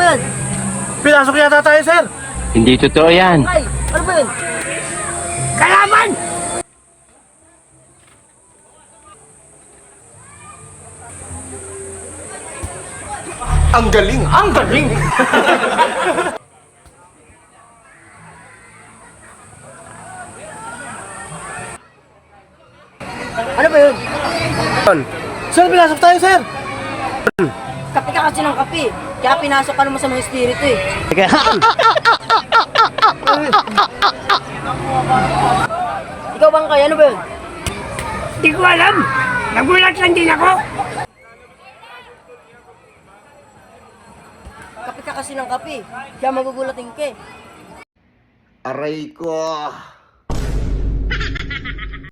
yan? Pinasok yata tayo, sir. Hindi totoo yan. Ay, ano ba yun? Kalaban! Ang galing, ang galing. Ano ba yun? Sir, pinasok tayo, sir. Kape ka kasi ng kape. Kaya pinasok ka naman sa mga espiritu eh. Ikaw bang kaya? Ano ba yun? Di ko alam. Nagulat lang din ako. Kape ka kasi ng kape. Kaya magugulatin ka eh. Aray ko.